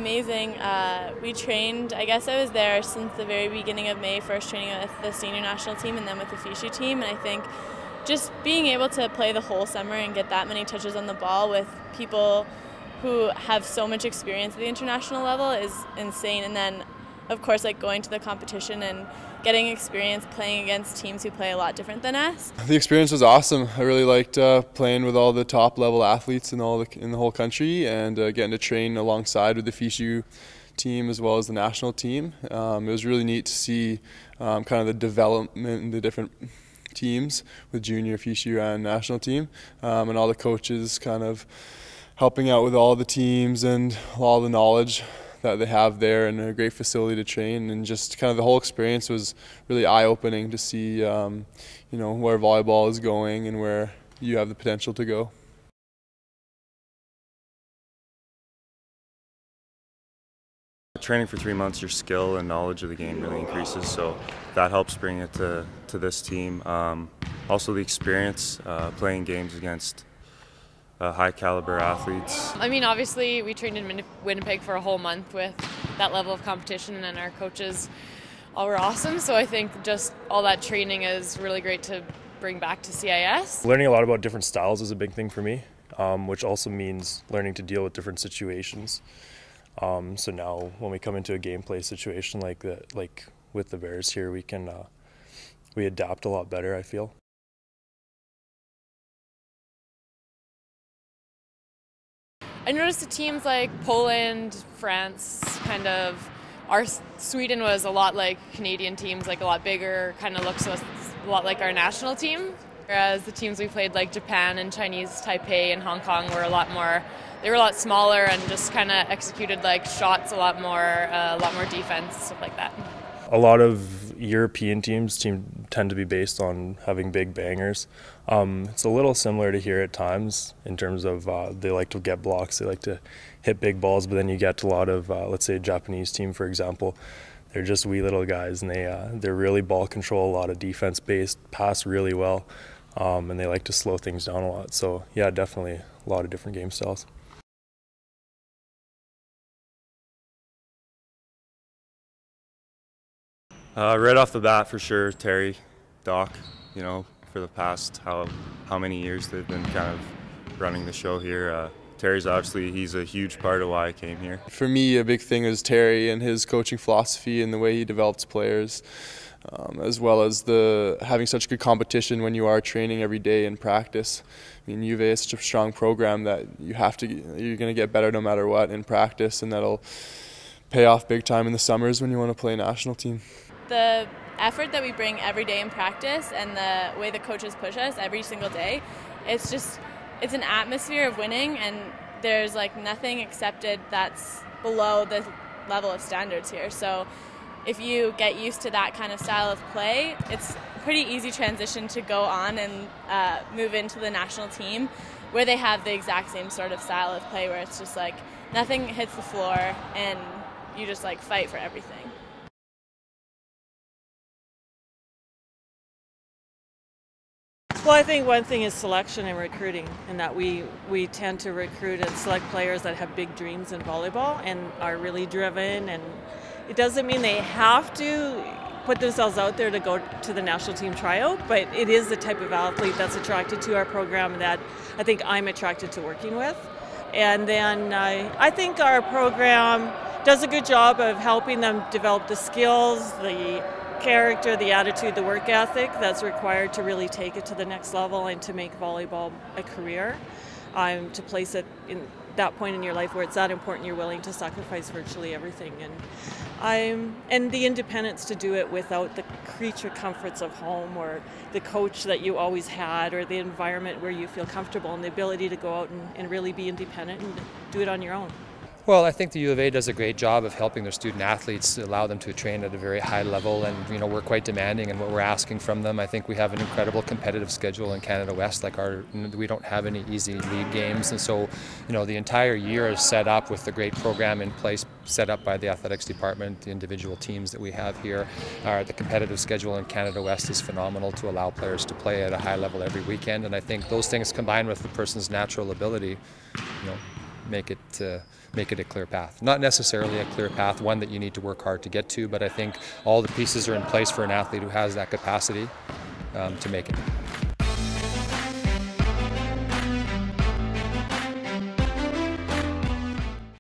amazing. We trained, I guess I was there since the very beginning of May, first training with the senior national team and then with the FISU team. And I think just being able to play the whole summer and get that many touches on the ball with people who have so much experience at the international level is insane. And then, of course, like going to the competition and getting experience playing against teams who play a lot different than us. The experience was awesome. I really liked playing with all the top level athletes in the whole country, and getting to train alongside with the FISU team as well as the national team. It was really neat to see kind of the development in the different teams with junior, FISU and national team, and all the coaches kind of helping out with all the teams and all the knowledge that they have there, and a great facility to train, and just kind of the whole experience was really eye-opening to see you know, where volleyball is going and where you have the potential to go. Training for 3 months, your skill and knowledge of the game really increases, so that helps bring it to this team. Also the experience, playing games against high caliber athletes. I mean, obviously we trained in Winnipeg for a whole month with that level of competition, and our coaches all were awesome, so I think just all that training is really great to bring back to CIS. Learning a lot about different styles is a big thing for me, which also means learning to deal with different situations. So now when we come into a gameplay situation like that, like with the Bears here, we adapt a lot better, I feel. I noticed the teams like Poland, France, Sweden was a lot like Canadian teams, like a lot bigger, kind of looks a lot like our national team. Whereas the teams we played like Japan and Chinese Taipei and Hong Kong were a lot smaller and just kind of executed like shots a lot more defense, stuff like that. A lot of European teams tend to be based on having big bangers. It's a little similar to here at times in terms of they like to get blocks, they like to hit big balls, but then you get a lot of, let's say a Japanese team for example, they're just wee little guys, and they're really ball control, a lot of defense based, pass really well, and they like to slow things down a lot. So yeah, definitely a lot of different game styles. Right off the bat, for sure, Terry, Doc, you know, for the past how many years they've been kind of running the show here. Terry's obviously, he's a huge part of why I came here. For me, a big thing is Terry and his coaching philosophy and the way he develops players, as well as having such good competition when you are training every day in practice. I mean, U of A is such a strong program that you're going to get better no matter what in practice, and that'll pay off big time in the summers when you want to play national team. The effort that we bring every day in practice and the way the coaches push us every single day, it's an atmosphere of winning, and there's like nothing accepted that's below the level of standards here. So if you get used to that kind of style of play, it's a pretty easy transition to go on and move into the national team, where they have the exact same sort of style of play, where it's just like nothing hits the floor and you just like fight for everything. Well, I think one thing is selection and recruiting, and that we tend to recruit and select players that have big dreams in volleyball and are really driven, and it doesn't mean they have to put themselves out there to go to the national team tryout, but it is the type of athlete that's attracted to our program that I think I'm attracted to working with. And then I think our program does a good job of helping them develop the skills, the character, the attitude, the work ethic that's required to really take it to the next level and to make volleyball a career. To place it in that point in your life where it's that important, you're willing to sacrifice virtually everything, and the independence to do it without the creature comforts of home or the coach that you always had or the environment where you feel comfortable, and the ability to go out and really be independent and do it on your own. Well, I think the U of A does a great job of helping their student athletes to allow them to train at a very high level, and we're quite demanding in what we're asking from them. I think we have an incredible competitive schedule in Canada West. We don't have any easy league games, and so the entire year is set up with the great program in place, set up by the athletics department, the individual teams that we have here. The competitive schedule in Canada West is phenomenal to allow players to play at a high level every weekend, and I think those things combined with the person's natural ability, make it a clear path. Not necessarily a clear path, one that you need to work hard to get to, but I think all the pieces are in place for an athlete who has that capacity to make it.